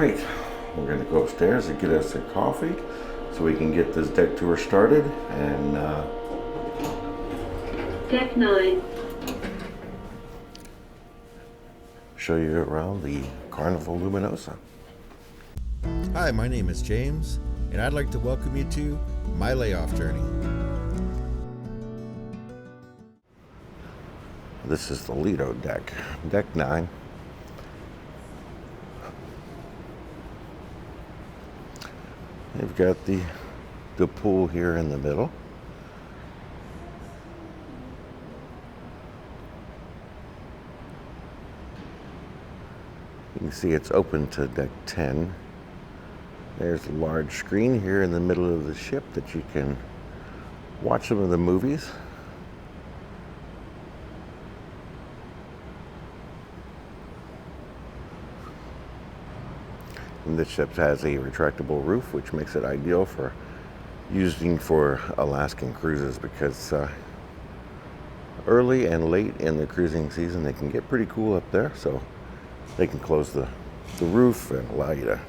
right, we're gonna go upstairs and get us a coffee so we can get this deck tour started and Deck 9. show you around the Carnival Luminosa. Hi, my name is James, and I'd like to welcome you to my layoff journey. This is the Lido deck, deck 9. They've got the pool here in the middle. You can see it's open to deck 10. There's a large screen here in the middle of the ship that you can watch some of the movies. And this ship has a retractable roof, which makes it ideal for using for Alaskan cruises because early and late in the cruising season, they can get pretty cool up there. So they can close the roof and allow you to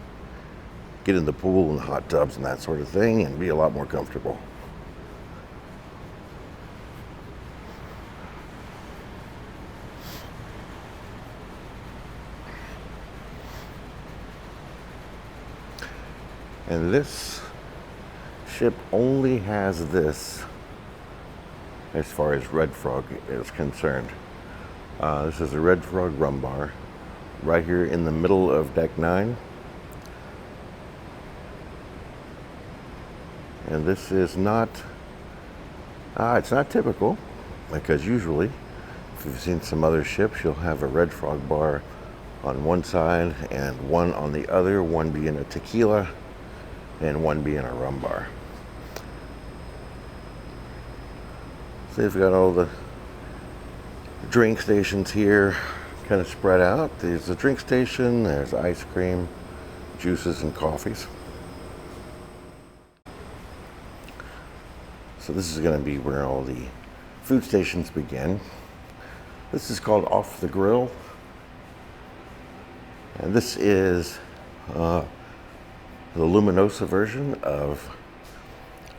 get in the pool and the hot tubs and that sort of thing and be a lot more comfortable. And this ship only has this as far as Red Frog is concerned. This is a Red Frog rum bar right here in the middle of deck 9. And this is not, it's not typical, because usually, if you've seen some other ships, you'll have a Red Frog bar on one side and one on the other, one being a tequila and one being a rum bar. So they've got all the drink stations here kind of spread out. There's a drink station, there's ice cream, juices, and coffees. So this is going to be where all the food stations begin. This is called Off the Grill. And this is the Luminosa version of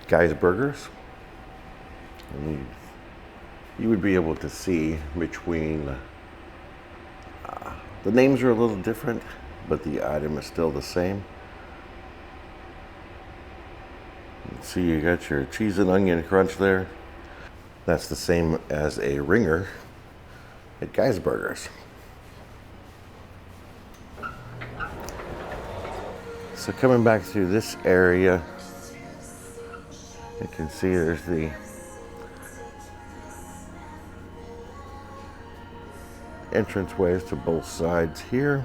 Guy's Burgers. And you would be able to see between, the names are a little different, but the item is still the same. See, you got your cheese and onion crunch there. That's the same as a ringer at Guy's Burgers. So coming back through this area, you can see there's the entranceways to both sides here.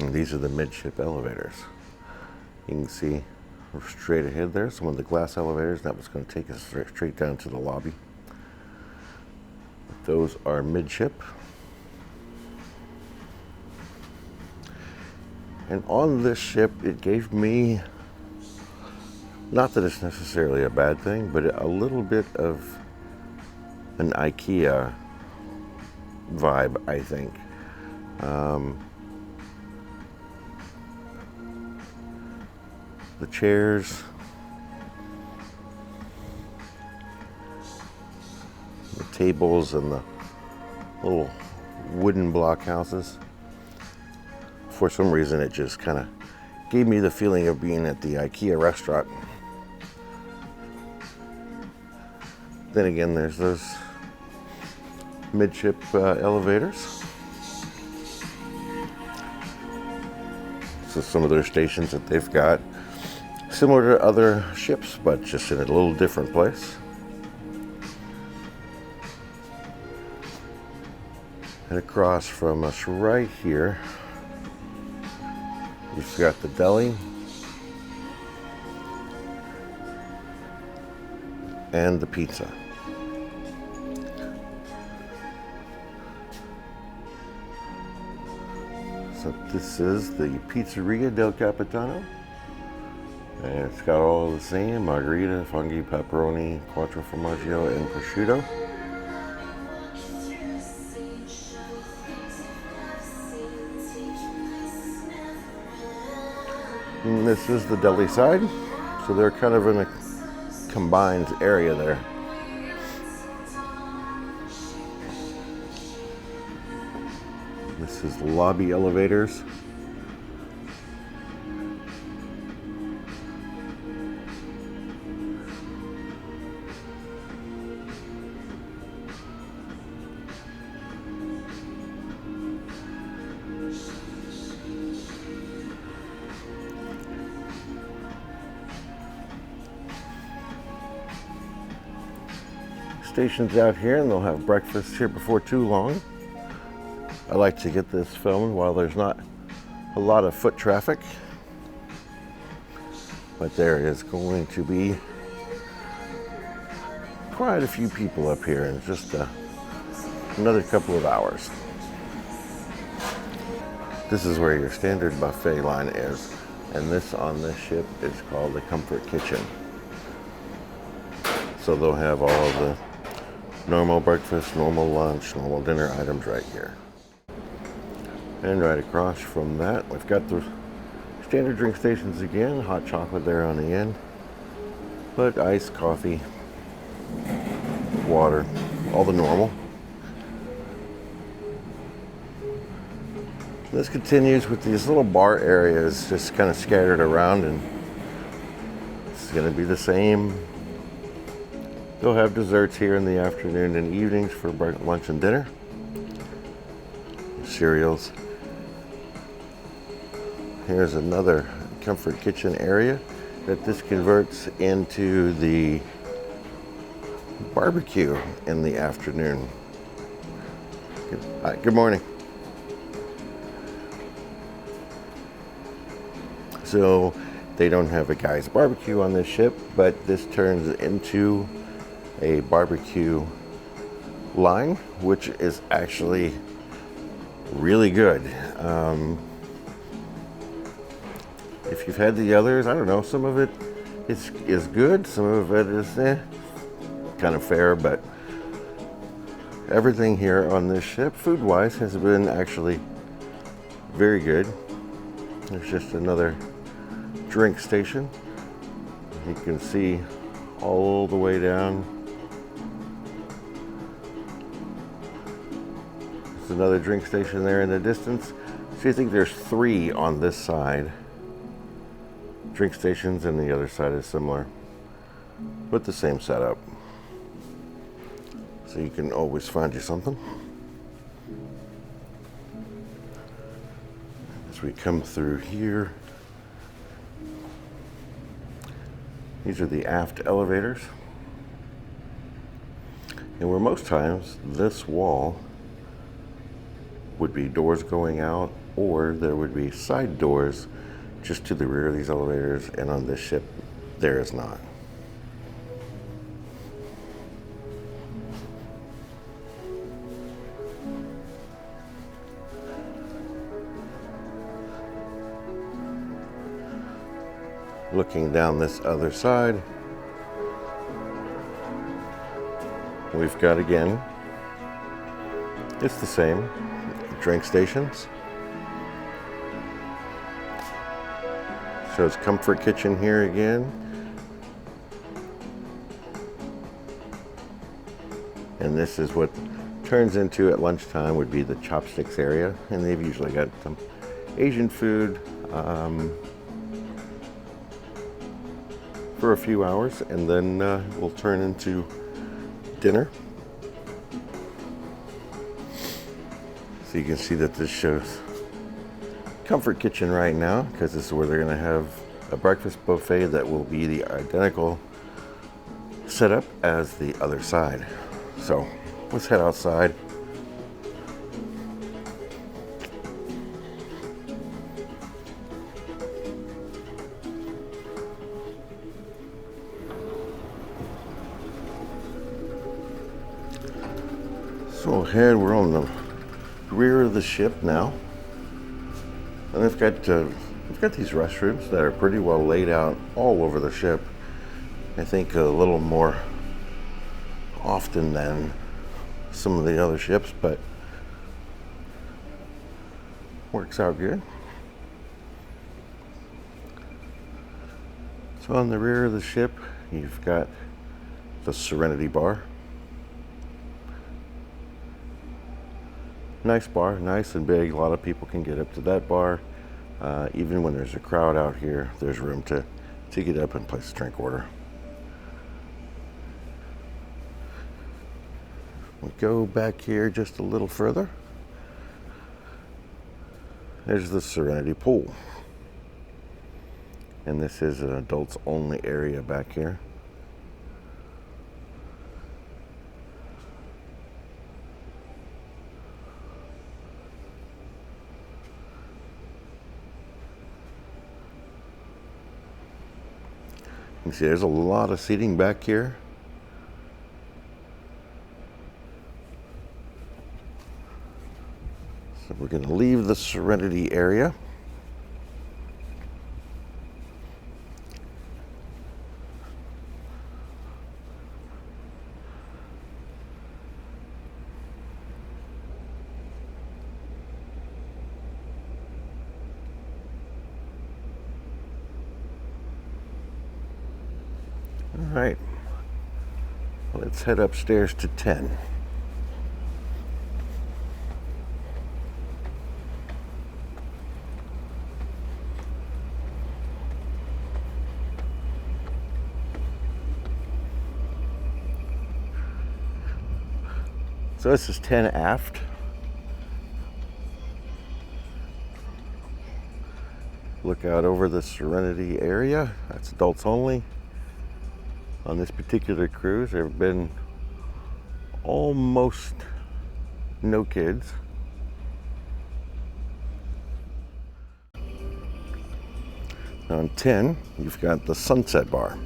And these are the midship elevators. You can see straight ahead there, some of the glass elevators. That was going to take us straight down to the lobby. Those are midship. And on this ship, it gave me, not that it's necessarily a bad thing, but a little bit of an IKEA vibe, I think. The chairs, the tables, and the little wooden block houses. For some reason, it just kind of gave me the feeling of being at the IKEA restaurant. Then again, there's those midship elevators. So some of their stations that they've got, similar to other ships, but just in a little different place. And across from us right here, you've got the deli and the pizza. So this is the Pizzeria del Capitano. And it's got all the same: margherita, fungi, pepperoni, quattro formaggio, and prosciutto. And this is the deli side, so they're kind of in a combined area there. This is lobby elevators. Stations out here, and they'll have breakfast here before too long. I like to get this filmed while there's not a lot of foot traffic, but there is going to be quite a few people up here in just another couple of hours. This is where your standard buffet line is, and this on this ship is called the Comfort Kitchen. So they'll have all of the normal breakfast, normal lunch, normal dinner items right here. And right across from that, we've got the standard drink stations again. Hot chocolate there on the end, but iced coffee, water, all the normal. This continues with these little bar areas just kind of scattered around, and it's going to be the same. They'll have desserts here in the afternoon and evenings for lunch and dinner. Cereals. Here's another Comfort Kitchen area that this converts into the barbecue in the afternoon. Hi, good morning. So they don't have a guy's barbecue on this ship, but this turns into a barbecue line, which is actually really good. If you've had the others, I don't know, some of it is good, some of it is kind of fair, but everything here on this ship, food-wise, has been actually very good. There's just another drink station. You can see all the way down. There's another drink station there in the distance. So you think there's 3 on this side. Drink stations, and the other side is similar, with the same setup. So you can always find you something. As we come through here, these are the aft elevators. And where most times this wall would be doors going out, or there would be side doors just to the rear of these elevators, and on this ship there is not. Looking down this other side, we've got, again, it's the same, drink stations. Shows Comfort Kitchen here again. And this is what turns into at lunchtime would be the chopsticks area. And they've usually got some Asian food for a few hours, and then we'll turn into dinner. So you can see that this shows Comfort Kitchen right now, because this is where they're going to have a breakfast buffet that will be the identical setup as the other side. So let's head outside. So ahead, we're on the rear of the ship now. And we've got these restrooms that are pretty well laid out all over the ship. I think a little more often than some of the other ships, but works out good. So on the rear of the ship, you've got the Serenity bar. Nice bar, nice and big. A lot of people can get up to that bar. Even when there's a crowd out here, there's room to get up and place a drink order. We go back here just a little further. There's the Serenity pool. And this is an adults only area back here. You can see there's a lot of seating back here. So we're going to leave the Serenity area. All right, let's head upstairs to 10. So this is 10 aft. Look out over the Serenity area. That's adults only. On this particular cruise, there have been almost no kids. On 10, you've got the Sunset bar.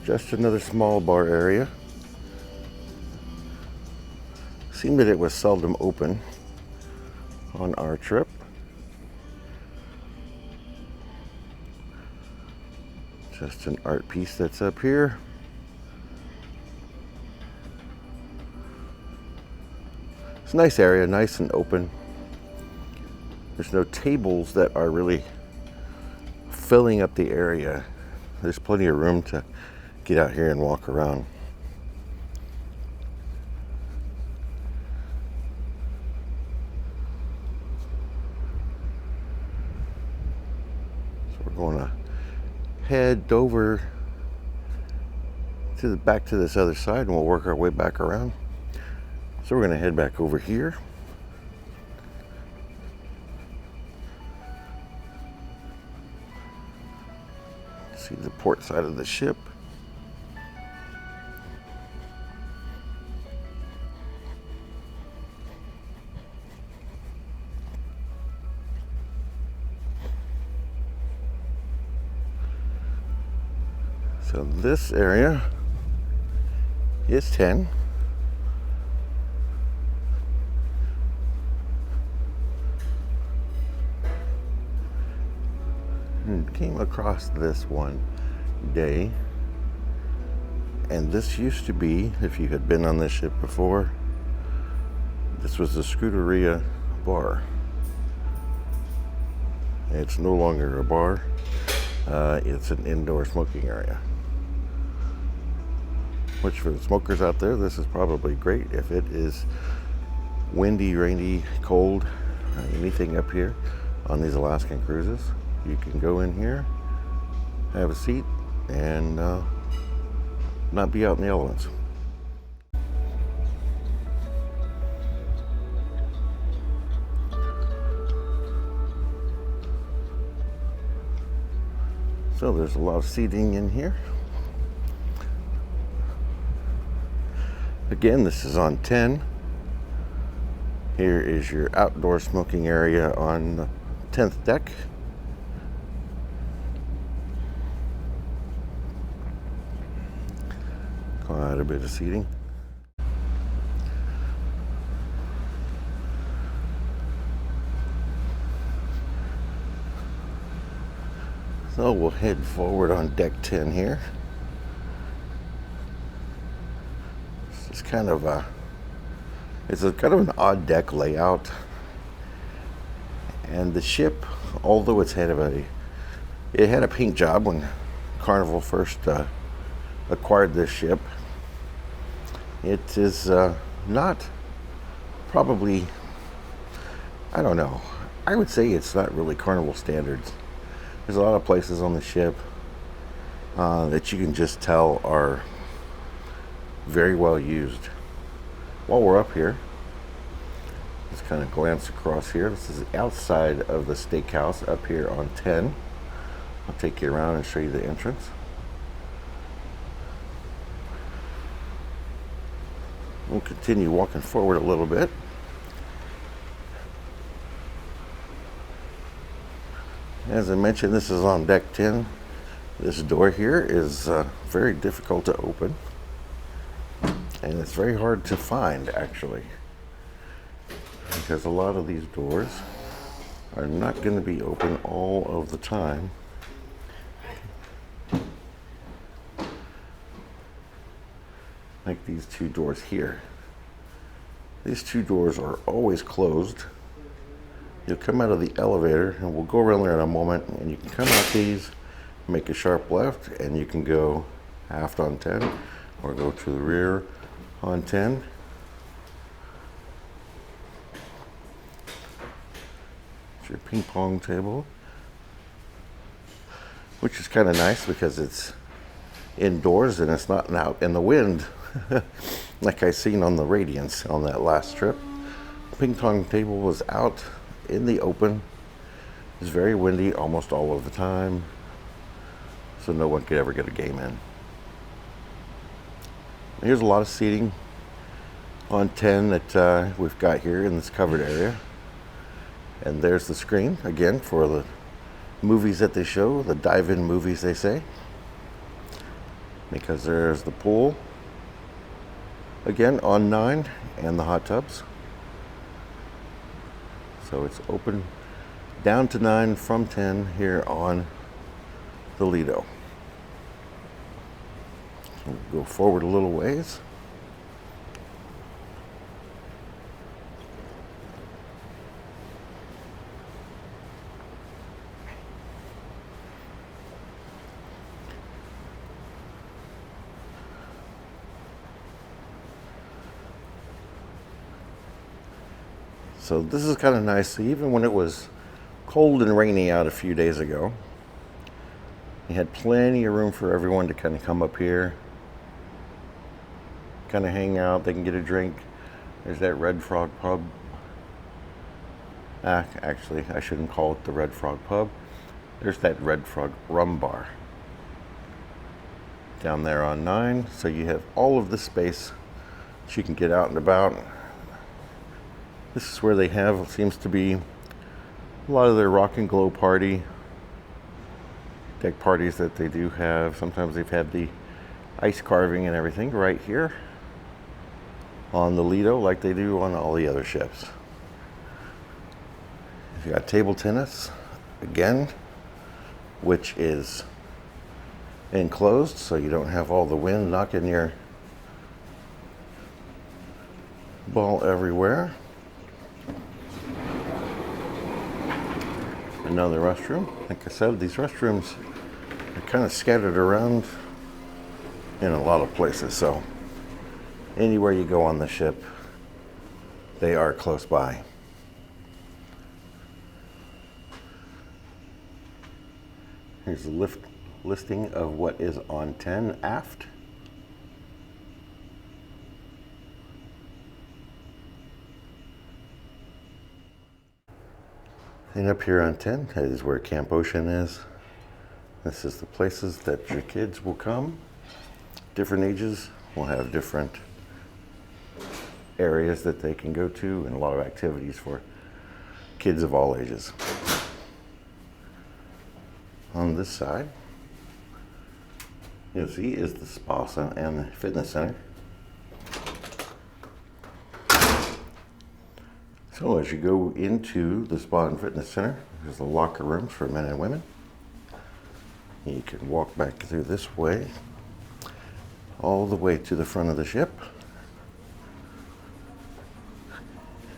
Just another small bar area. Seemed that it was seldom open on our trip. Just an art piece that's up here. It's a nice area, nice and open. There's no tables that are really filling up the area. There's plenty of room to get out here and walk around. So we're going to head over to back to this other side, and we'll work our way back around. So we're going to head back over here. See the port side of the ship. So this area is 10. And came across this one day, and this used to be, if you had been on this ship before, this was the Scuderia bar. It's no longer a bar, it's an indoor smoking area. Which for the smokers out there, this is probably great. If it is windy, rainy, cold, anything up here on these Alaskan cruises, you can go in here, have a seat, and not be out in the elements. So there's a lot of seating in here. Again, this is on 10. Here is your outdoor smoking area on the 10th deck. Quite a bit of seating. So we'll head forward on deck 10 here. It's kind of a It's a kind of an odd deck layout, and the ship, although it had a paint job when Carnival first acquired this ship. It is not probably, I don't know. I would say it's not really Carnival standards. There's a lot of places on the ship that you can just tell are very well used. While we're up here, let's kind of glance across here. This is outside of the steakhouse up here on 10. I'll take you around and show you the entrance. We'll continue walking forward a little bit. As I mentioned, this is on deck 10. This door here is very difficult to open, and it's very hard to find actually, because a lot of these doors are not going to be open all of the time. Like these two doors here. These two doors are always closed. You'll come out of the elevator, and we'll go around there in a moment, and you can come out these, make a sharp left, and you can go aft on 10, or go to the rear on 10. It's your ping pong table, which is kind of nice because it's indoors and it's not out in the wind like I seen on the Radiance on that last trip. Ping pong table was out in the open. It's very windy almost all of the time, so no one could ever get a game in. Here's a lot of seating on 10 that we've got here in this covered area. And there's the screen again for the movies that they show, the dive-in movies they say. Because there's the pool again on 9 and the hot tubs. So it's open down to 9 from 10 here on the Lido. So we'll go forward a little ways. So this is kind of nice. So even when it was cold and rainy out a few days ago, you had plenty of room for everyone to kind of come up here, kind of hang out. They can get a drink. There's that Red Frog Pub. Actually, I shouldn't call it the Red Frog Pub. There's that Red Frog Rum Bar down there on 9. So you have all of this space so you can get out and about. This is where they have, seems to be, a lot of their rock and glow party deck parties that they do have. Sometimes they've had the ice carving and everything right here on the Lido, like they do on all the other ships. You got table tennis again, which is enclosed, so you don't have all the wind knocking your ball everywhere. Another restroom. Like I said, these restrooms are kind of scattered around in a lot of places, so anywhere you go on the ship, they are close by. Here's a listing of what is on 10 aft. And up here on 10 is where Camp Ocean is. This is the places that your kids will come. Different ages will have different areas that they can go to, and a lot of activities for kids of all ages. On this side, you'll see is the spa and the fitness center. So as you go into the spa and fitness center, there's the locker rooms for men and women. You can walk back through this way, all the way to the front of the ship.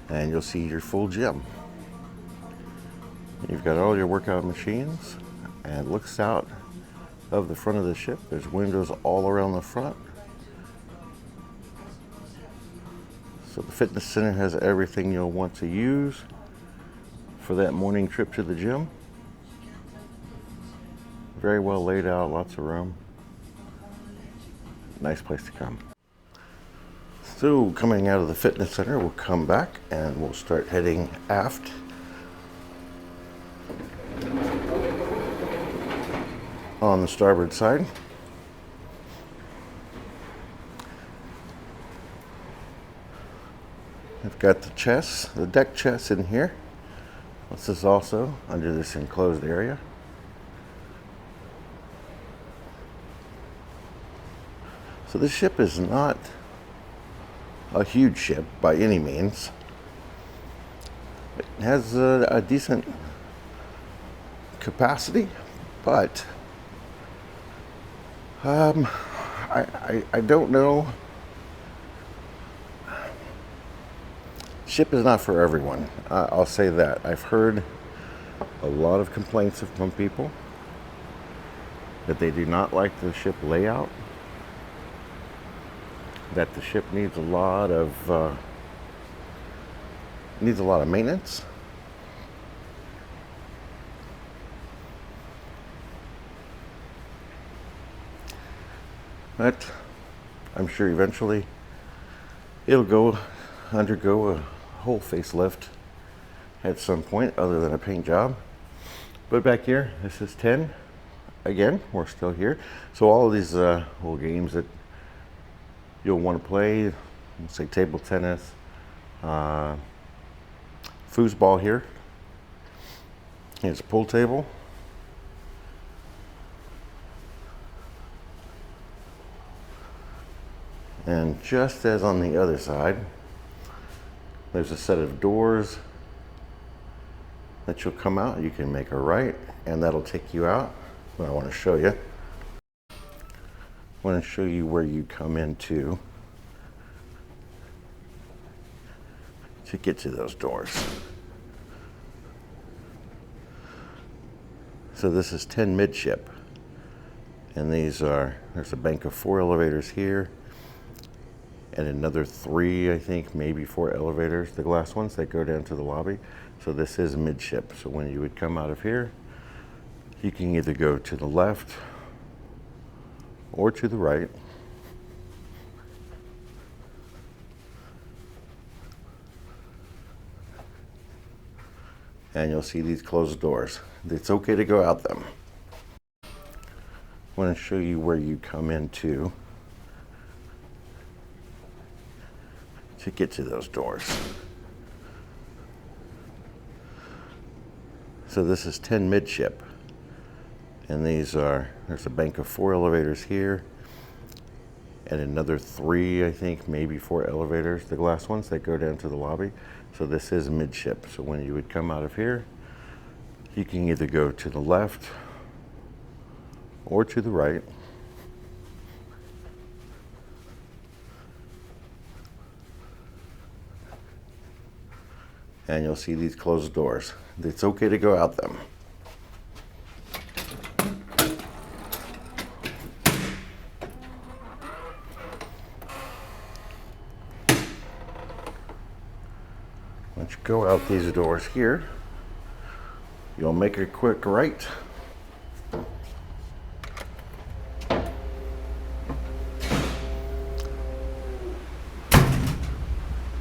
and you'll see your full gym. You've got all your workout machines, and it looks out of the front of the ship. There's windows all around the front. So the fitness center has everything you'll want to use for that morning trip to the gym. Very well laid out, lots of room. Nice place to come. So coming out of the fitness center, we'll come back and we'll start heading aft. On the starboard side. I've got the chests, the deck chests in here. This is also under this enclosed area. So this ship is not a huge ship by any means. It has a decent capacity, but I don't know. Ship is not for everyone. I'll say that. I've heard a lot of complaints from people that they do not like the ship layout, that the ship needs a lot of maintenance. But I'm sure eventually it'll undergo a whole facelift at some point other than a paint job. But back here, this is 10. Again, we're still here. So all of these little games that you'll want to play, let's say table tennis, foosball here. Here's a pool table. And just as on the other side, there's a set of doors that you'll come out. You can make a right, and that'll take you out. Well, I want to show you. I want to show you where you come into to get to those doors. So this is 10 midship, and there's a bank of 4 elevators here, and another 3, I think, maybe 4 elevators, the glass ones that go down to the lobby. So this is midship. So when you would come out of here, you can either go to the left or to the right. And you'll see these closed doors. It's okay to go out them. I want to show you where you come into to get to those doors. So this is 10 midship, and there's a bank of 4 elevators here, and another 3, I think, maybe 4 elevators, the glass ones that go down to the lobby. So this is midship. So when you would come out of here, you can either go to the left or to the right. And you'll see these closed doors. It's okay to go out them. Once you go out these doors here, you'll make a quick right.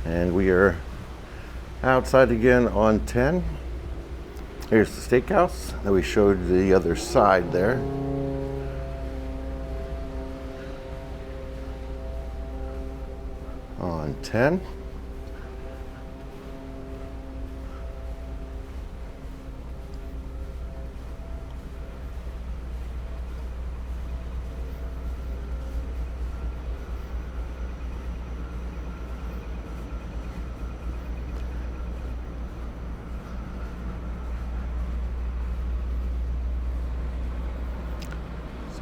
And we are outside again on 10. Here's the steakhouse that we showed the other side there. On 10.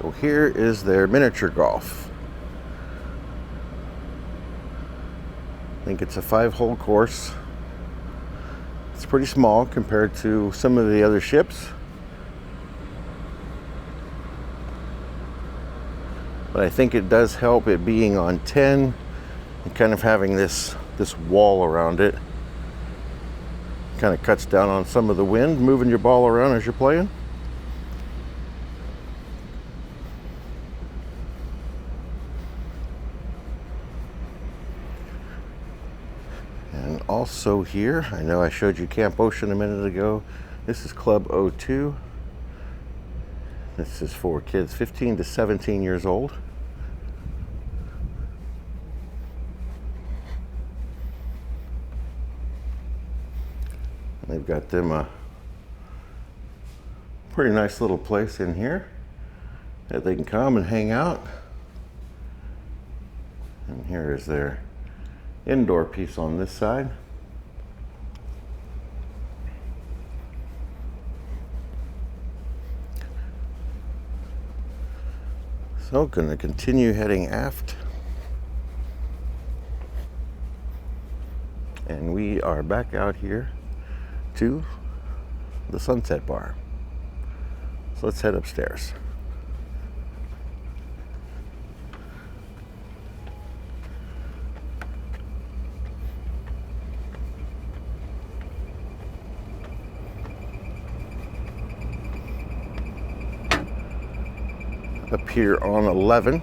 So here is their miniature golf. I think it's a 5-hole course. pretty small compared to some of the other ships. But I think it does help it being on 10 and kind of having this wall around it. Kind of cuts down on some of the wind, moving your ball around as you're playing. And also here, I know I showed you Camp Ocean a minute ago. This is Club O2. This is for kids 15 to 17 years old. And they've got them a pretty nice little place in here that they can come and hang out. And here is their indoor piece on this side. So going to continue heading aft. And we are back out here to the sunset bar. So let's head upstairs. Up here on 11.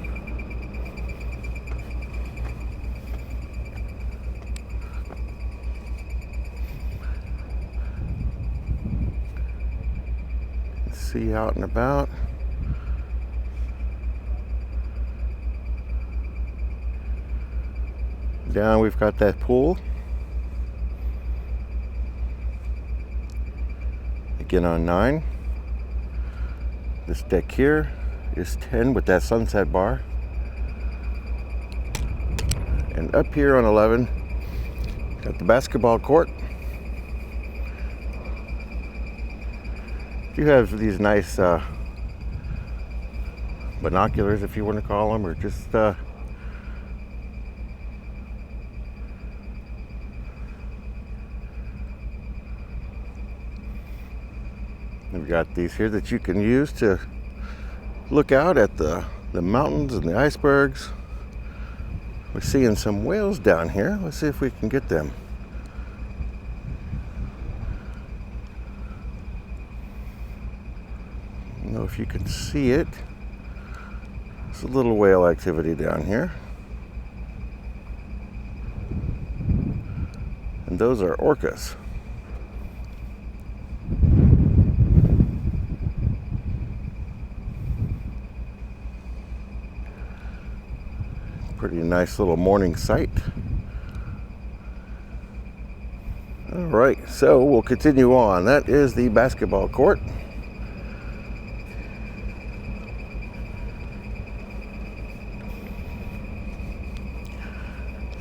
See out and about. Down we've got that pool. Again on 9. This deck here is 10 with that sunset bar. And up here on 11, got the basketball court. You have these nice binoculars, if you want to call them, or just we've got these here that you can use to look out at the mountains and the icebergs. We're seeing some whales down here. Let's see if we can get them. I don't know if you can see it. There's a little whale activity down here. And those are orcas. Pretty nice little morning sight. All right, so we'll continue on. That is the basketball court.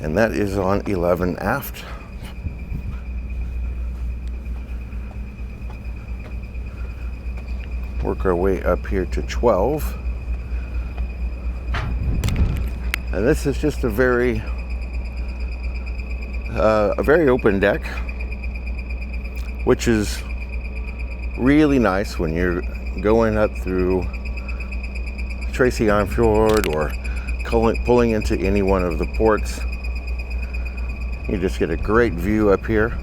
And that is on 11 aft. Work our way up here to 12. And this is just a very open deck, which is really nice when you're going up through Tracy Arm Fjord or pulling into any one of the ports. You just get a great view up here.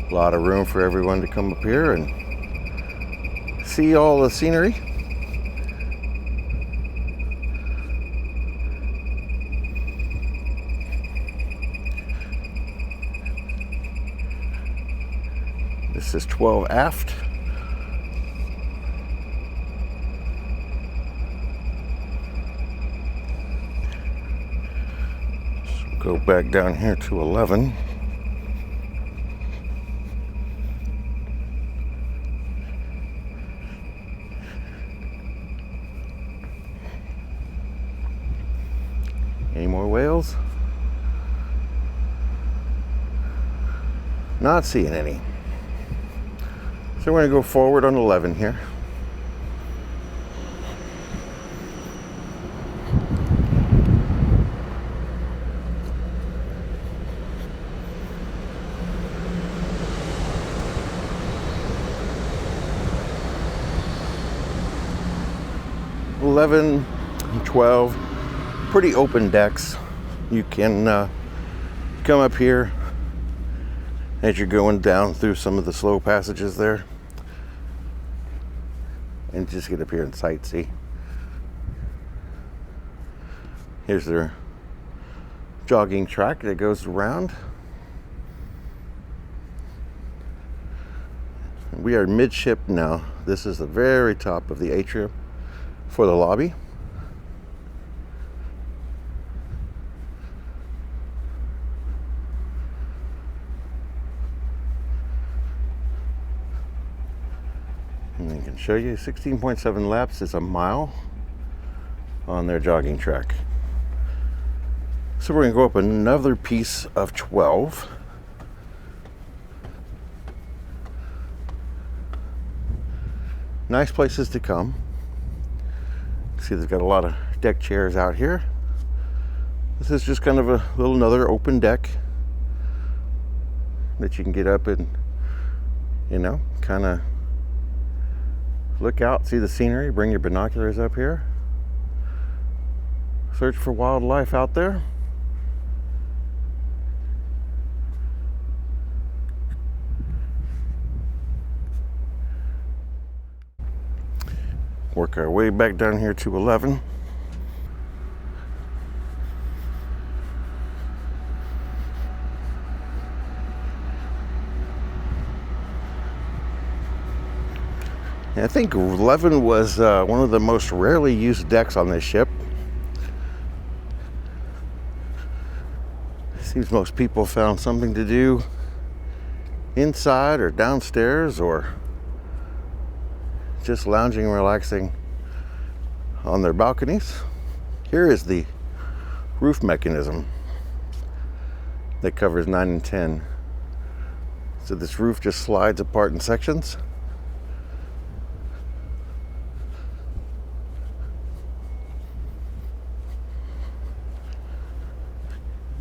A lot of room for everyone to come up here and see all the scenery. This is 12 aft. Go back down here to 11. Any more whales? Not seeing any. So we're going to go forward on 11 here. 11, 12, pretty open decks. You can come up here as you're going down through some of the slow passages there and just get up here and sightsee. Here's their jogging track that goes around. We are midship now. This is the very top of the atrium for the lobby. And I can show you 16.7 laps is a mile on their jogging track. So we're going to go up another piece of 12. Nice places to come. See, they've got a lot of deck chairs out here. This is just kind of a little another open deck that you can get up and, you know, kind of look out, see the scenery, bring your binoculars up here. Search for wildlife out there. Work our way back down here to 11. I think 11 was one of the most rarely used decks on this ship. Seems most people found something to do inside or downstairs or just lounging and relaxing on their balconies. Here is the roof mechanism that covers 9 and 10. So this roof just slides apart in sections.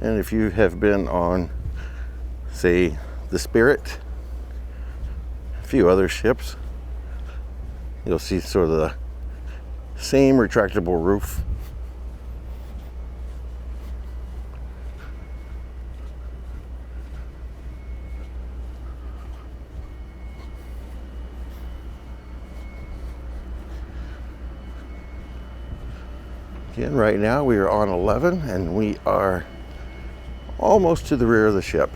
And if you have been on, say, the Spirit, a few other ships, you'll see sort of the same retractable roof. Again, right now we are on 11 and we are almost to the rear of the ship.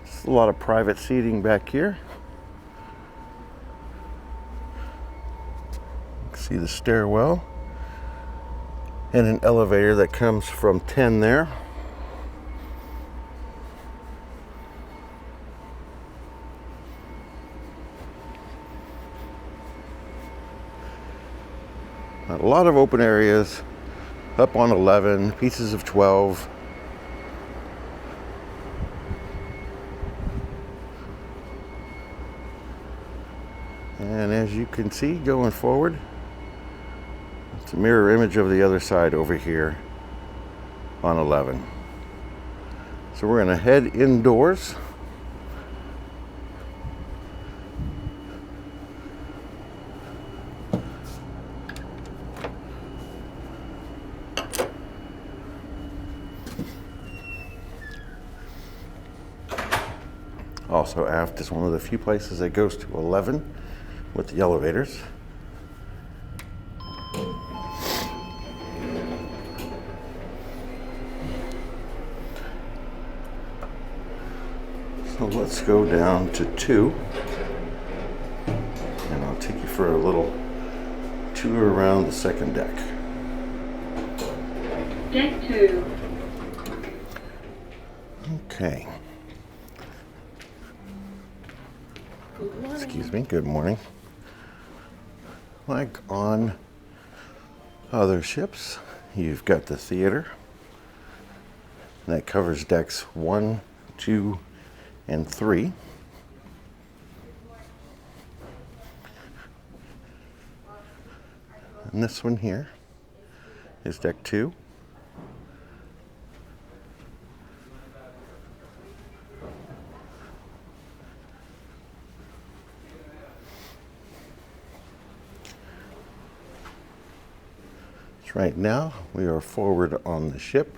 Just a lot of private seating back here. See the stairwell and an elevator that comes from 10 there. A lot of open areas up on 11, pieces of 12. And as you can see going forward, it's a mirror image of the other side over here on 11. So we're going to head indoors. Also aft is one of the few places that goes to 11 with the elevators. So let's go down to 2 and I'll take you for a little tour around the second deck. Deck 2. Okay. Excuse me, good morning. Like on other ships, you've got the theater that covers decks 1, 2, and 3. And this one here is deck 2. Right now, we are forward on the ship.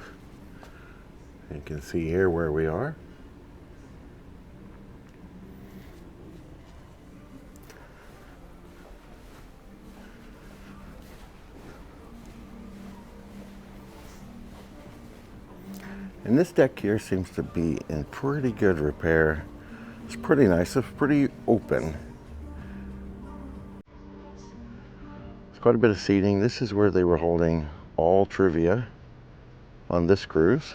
You can see here where we are. And this deck here seems to be in pretty good repair. It's pretty nice, it's pretty open. It's quite a bit of seating. This is where they were holding all trivia on this cruise.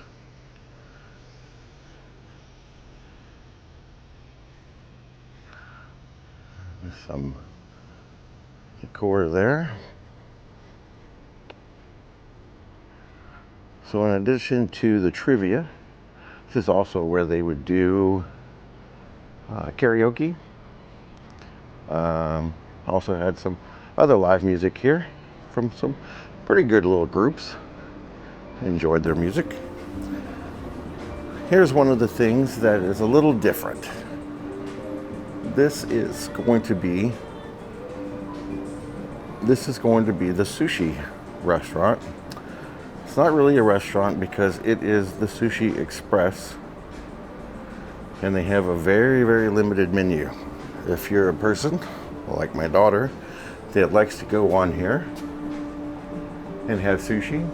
There's some decor there. So in addition to the trivia, this is also where they would do karaoke. Also had some other live music here from some pretty good little groups. Enjoyed their music. Here's one of the things that is a little different. This is going to be the sushi restaurant. It's not really a restaurant because it is the Sushi Express, and they have a very, very limited menu. If you're a person like my daughter that likes to go on here and have sushi,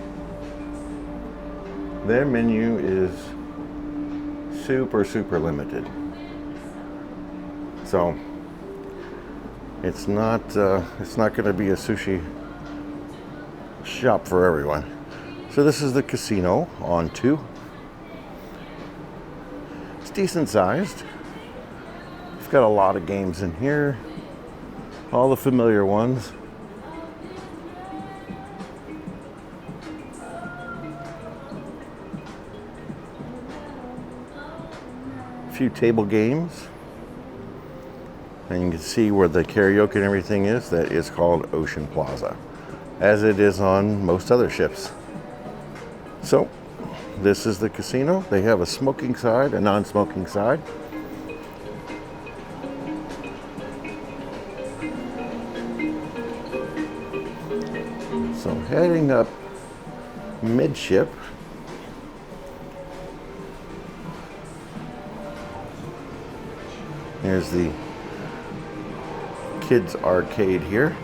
their menu is super, super limited. So it's not going to be a sushi shop for everyone. So this is the casino on 2. It's decent sized. It's got a lot of games in here, all the familiar ones. A few table games. And you can see where the karaoke and everything is. That is called Ocean Plaza, as it is on most other ships. So this is the casino. They have a smoking side, a non-smoking side. So heading up midship, here's the kids arcade here.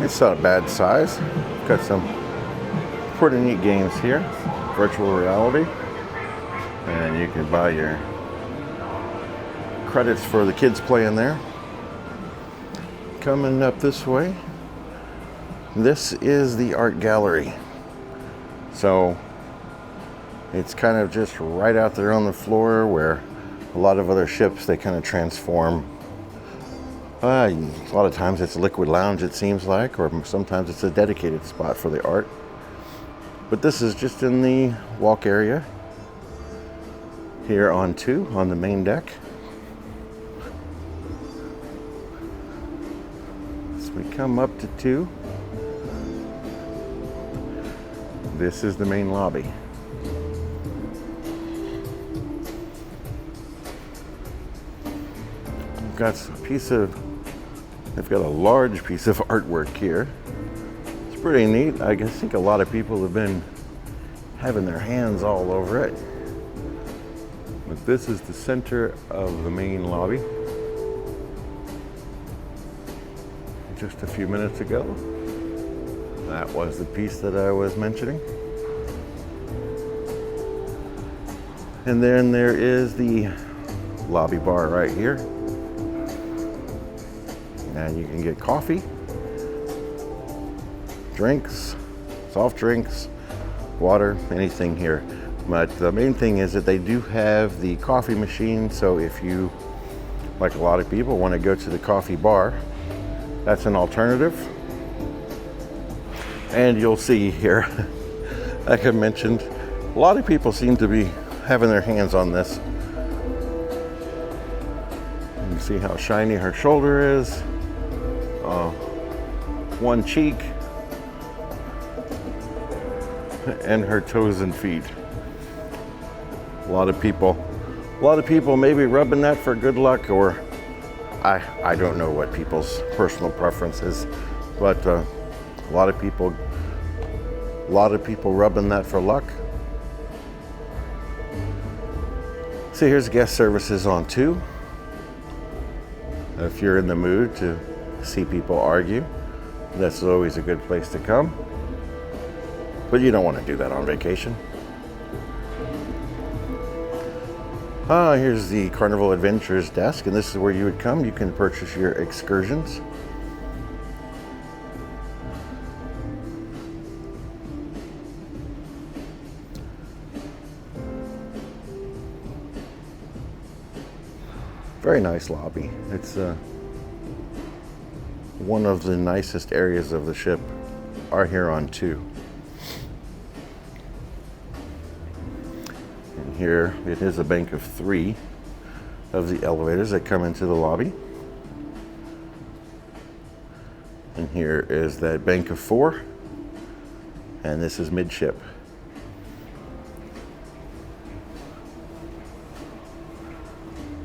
It's not a bad size. Got some pretty neat games here. Virtual reality. And you can buy your credits for the kids playing there. Coming up this way, this is the art gallery. So it's kind of just right out there on the floor where a lot of other ships, they kind of transform. A lot of times it's a liquid lounge, it seems like, or sometimes it's a dedicated spot for the art. But this is just in the walk area here on 2, on the main deck. As we come up to 2, this is the main lobby. We've got they've got a large piece of artwork here. It's pretty neat. I think a lot of people have been having their hands all over it. But this is the center of the main lobby. Just a few minutes ago, that was the piece that I was mentioning. And then there is the lobby bar right here. And you can get coffee, drinks, soft drinks, water, anything here. But the main thing is that they do have the coffee machine. So if you, like a lot of people, want to go to the coffee bar, that's an alternative. And you'll see here, like I mentioned, a lot of people seem to be having their hands on this. You can see how shiny her shoulder is. One cheek, and her toes and feet. A lot of people maybe rubbing that for good luck, or I don't know what people's personal preference is, but a lot of people rubbing that for luck. So here's guest services on 2. If you're in the mood to see people argue, that's always a good place to come. But you don't want to do that on vacation. Here's the Carnival Adventures desk, and this is where you would come. You can purchase your excursions. Very nice lobby. It's one of the nicest areas of the ship are here on 2. And here it is a bank of 3 of the elevators that come into the lobby. And here is that bank of 4, and this is midship.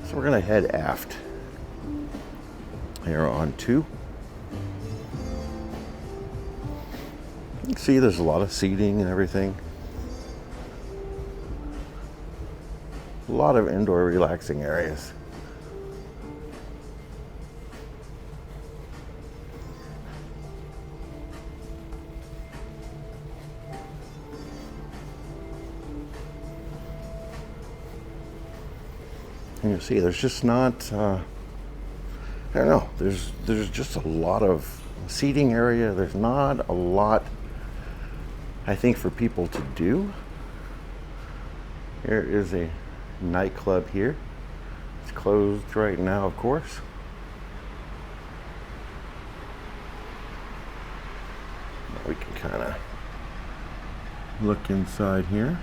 So we're gonna head aft here on 2. You can see there's a lot of seating and everything. A lot of indoor relaxing areas. And you see there's just not, I don't know, there's just a lot of seating area. There's not a lot, I think, for people to do. Here is a nightclub here. It's closed right now, of course. We can kind of look inside here.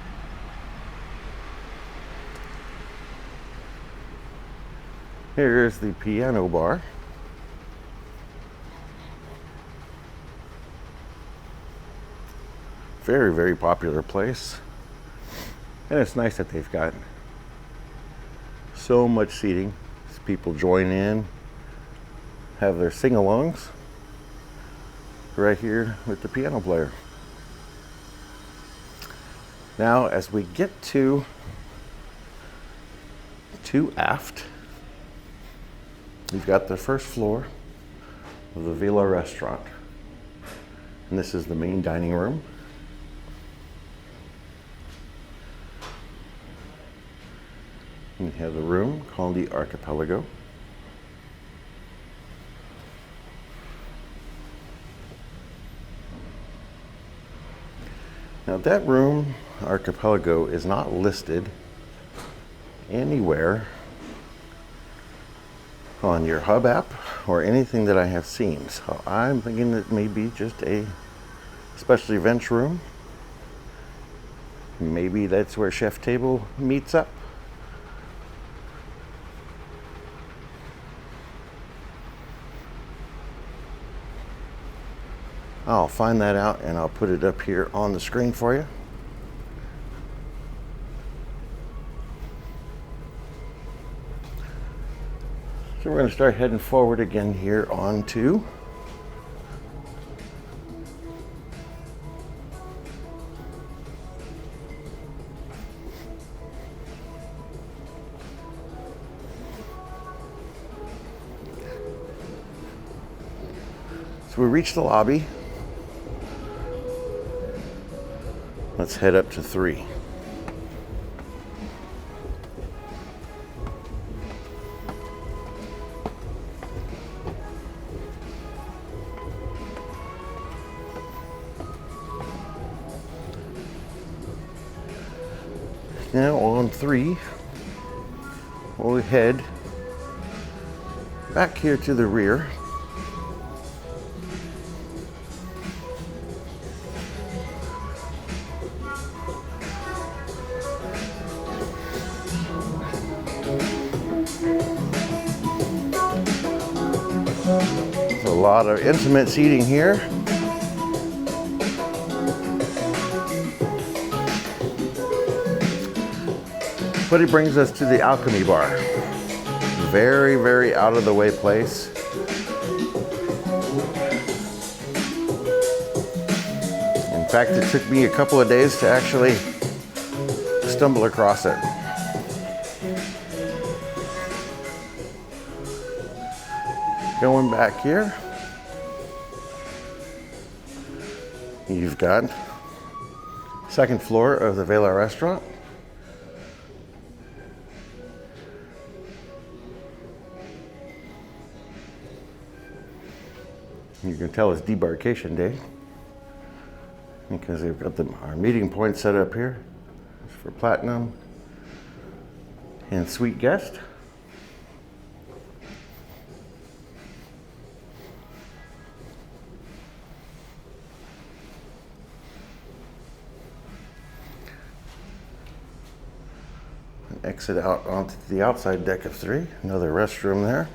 Here is the piano bar. Very, very popular place. And it's nice that they've got so much seating. As people join in, have their sing-alongs right here with the piano player. Now, as we get to aft, we've got the first floor of the Villa restaurant. And this is the main dining room. We have the room called the Archipelago. Now that room, Archipelago, is not listed anywhere on your hub app or anything that I have seen. So I'm thinking it may be just a special events room. Maybe that's where Chef Table meets up. I'll find that out and I'll put it up here on the screen for you. So we're going to start heading forward again here on 2. So we reached the lobby. Let's head up to 3. Now on 3, we'll head back here to the rear. There's a lot of intimate seating here. But it brings us to the Alchemy Bar. very, very out of the way place. In fact, it took me a couple of days to actually stumble across it. Going back here, you've got second floor of the Vela restaurant. You can tell it's debarkation day because they've got our meeting point set up here for Platinum and Suite Guest. Exit out onto the outside deck of 3. Another restroom there.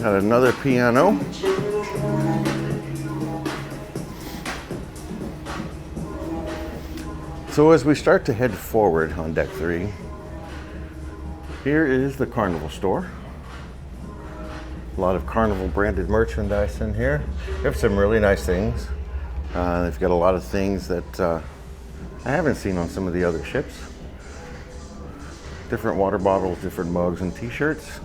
Got another piano. So as we start to head forward on deck 3, here is the Carnival store. A lot of Carnival branded merchandise in here. They have some really nice things. They've got a lot of things that I haven't seen on some of the other ships. Different water bottles, different mugs and t-shirts.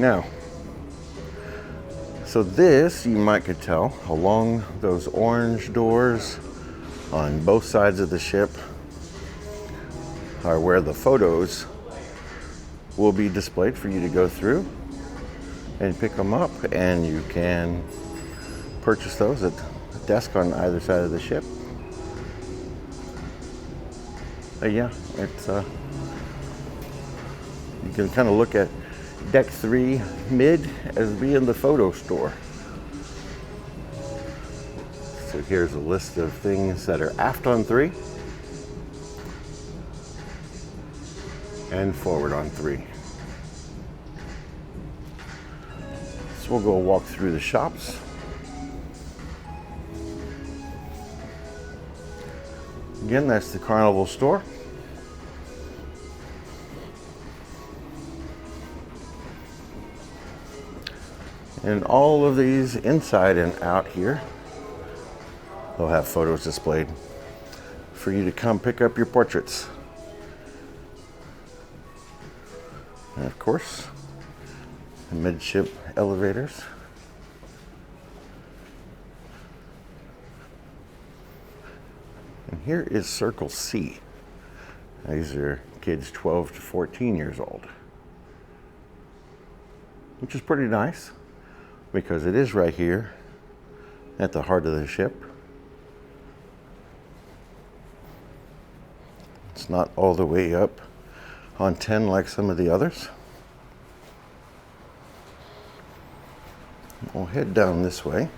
Now, so this, you might could tell, along those orange doors on both sides of the ship are where the photos will be displayed for you to go through and pick them up, and you can purchase those at the desk on either side of the ship. Yeah, it's you can kind of look at Deck 3 mid as being the photo store. So here's a list of things that are aft on 3 and forward on 3. So we'll go walk through the shops. Again, that's the Carnival store. And all of these inside and out here, they'll have photos displayed for you to come pick up your portraits. And of course, the midship elevators. And here is Circle C. These are kids 12 to 14 years old, which is pretty nice, because it is right here at the heart of the ship. It's not all the way up on 10 like some of the others. We'll head down this way.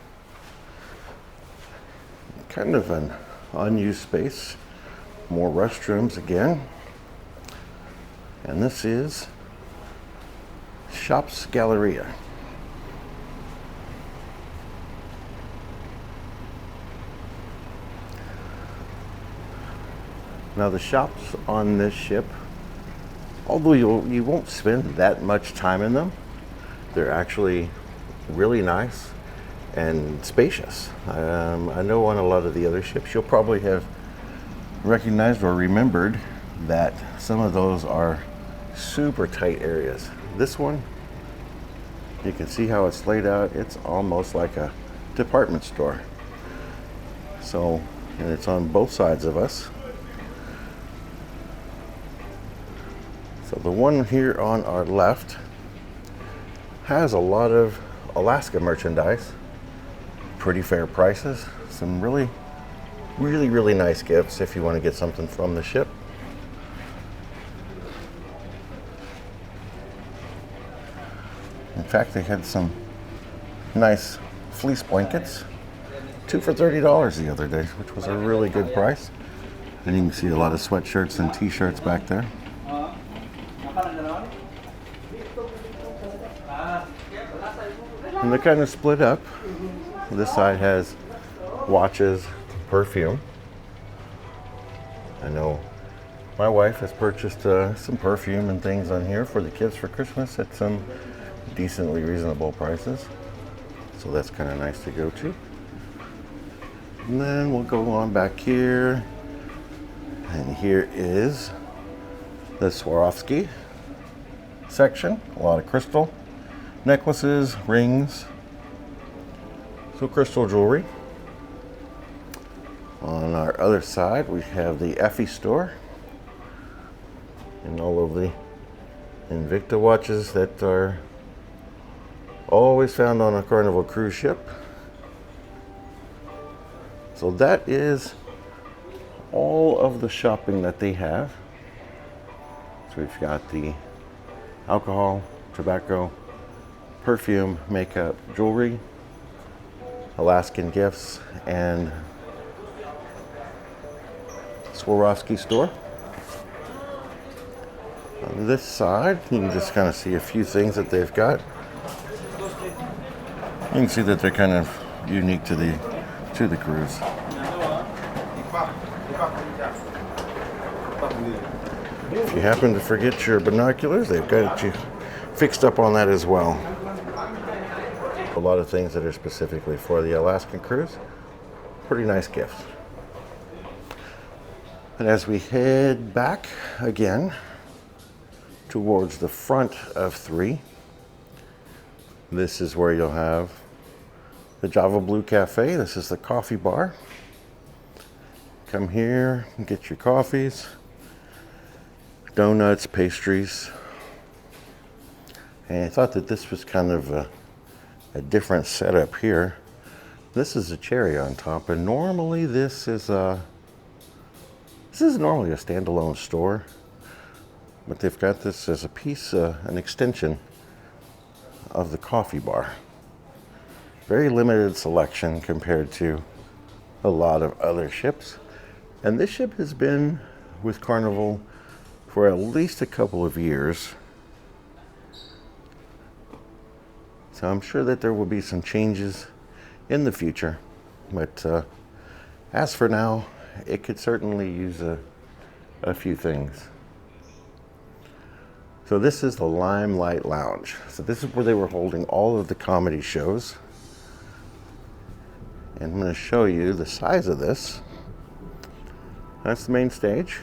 Kind of an unused space. More restrooms again. And this is Shops Galleria. Now the shops on this ship, although you won't spend that much time in them, they're actually really nice and spacious. I know on a lot of the other ships you'll probably have recognized or remembered that some of those are super tight areas. This one, you can see how it's laid out. It's almost like a department store. So, and it's on both sides of us. So the one here on our left has a lot of Alaska merchandise, pretty fair prices, some really nice gifts if you want to get something from the ship. In fact, they had some nice fleece blankets, 2 for $30 the other day, which was a really good price. And you can see a lot of sweatshirts and t-shirts back there. And they're kind of split up. This side has watches, perfume. I know my wife has purchased some perfume and things on here for the kids for Christmas at some decently reasonable prices. So that's kind of nice to go to. And then we'll go on back here. And here is the Swarovski section. A lot of crystal necklaces, rings, so crystal jewelry. On our other side, we have the Effie store and all of the Invicta watches that are always found on a Carnival cruise ship. So that is all of the shopping that they have. So we've got the alcohol, tobacco, perfume, makeup, jewelry, Alaskan gifts, and Swarovski store. On this side, you can just kind of see a few things that they've got. You can see that they're kind of unique to the cruise. If you happen to forget your binoculars, they've got you fixed up on that as well. A lot of things that are specifically for the Alaskan cruise. Pretty nice gifts. And as we head back again towards the front of 3, this is where you'll have the Java Blue Cafe. This is the coffee bar. Come here and get your coffees, donuts, pastries. And I thought that this was kind of a different setup here. This is a cherry on top, and normally this is normally a standalone store, but they've got this as a piece, an extension of the coffee bar. Very limited selection compared to a lot of other ships. And this ship has been with Carnival for at least a couple of years. So I'm sure that there will be some changes in the future. But as for now, it could certainly use a few things. So this is the Limelight Lounge. So this is where they were holding all of the comedy shows. And I'm going to show you the size of this. That's the main stage.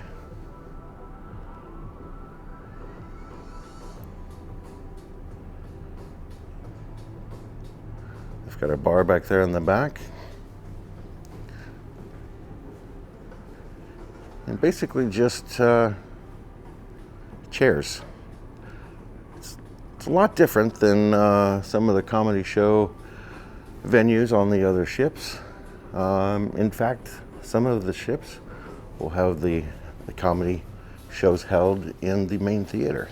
They've got a bar back there in the back. And basically just chairs. It's a lot different than some of the comedy show venues on the other ships. In fact, some of the ships will have the comedy shows held in the main theater,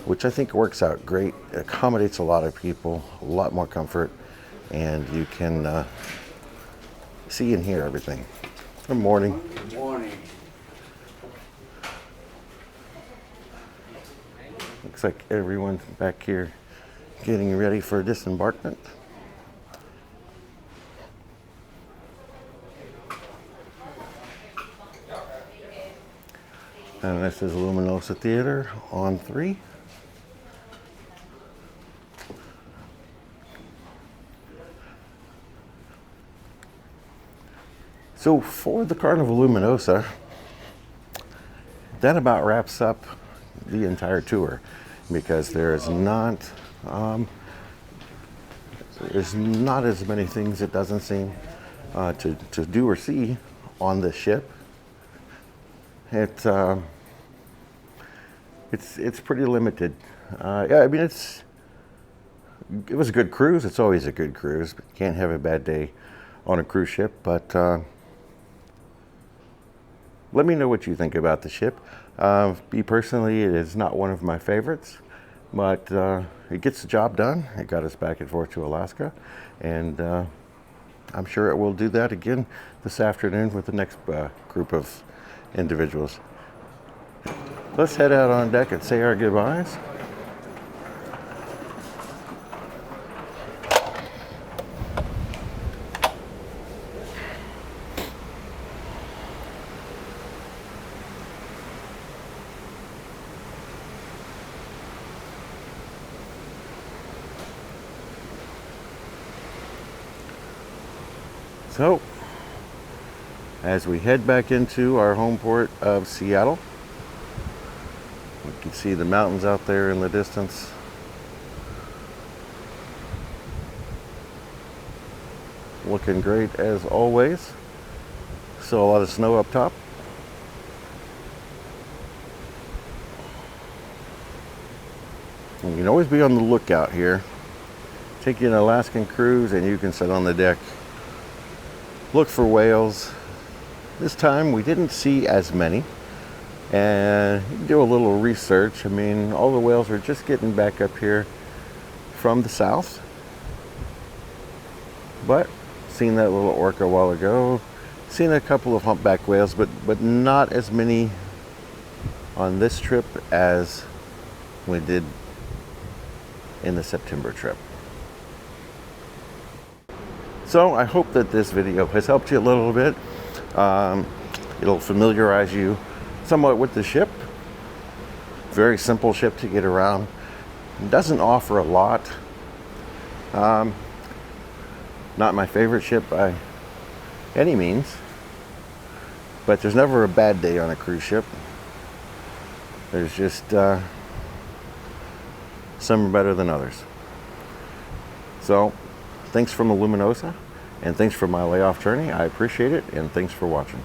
which I think works out great. It accommodates a lot of people, a lot more comfort, and you can see and hear everything. Good morning. Good morning. Looks like everyone's back here getting ready for disembarkment. And this is Luminosa Theater on 3. So for the Carnival Luminosa, that about wraps up the entire tour, because there's not as many things, it doesn't seem, to do or see on this ship. It's pretty limited. Yeah, I mean, it was a good cruise. It's always a good cruise. You can't have a bad day on a cruise ship. But let me know what you think about the ship. Me personally, it is not one of my favorites, but it gets the job done. It got us back and forth to Alaska, and I'm sure it will do that again this afternoon with the next group of individuals. Let's head out on deck and say our goodbyes. So, as we head back into our home port of Seattle, you can see the mountains out there in the distance. Looking great as always. Still a lot of snow up top. And you can always be on the lookout here. Take you an Alaskan cruise and you can sit on the deck. Look for whales. This time we didn't see as many. And you can do a little research. I mean, all the whales are just getting back up here from the south. But seen that little orca a while ago. Seen a couple of humpback whales, but not as many on this trip as we did in the September trip. So I hope that this video has helped you a little bit. It'll familiarize you somewhat with the ship. Very simple ship to get around. It doesn't offer a lot. Not my favorite ship by any means, but there's never a bad day on a cruise ship. There's just some are better than others. So thanks from the Luminosa, and thanks for my layoff journey. I appreciate it, and thanks for watching.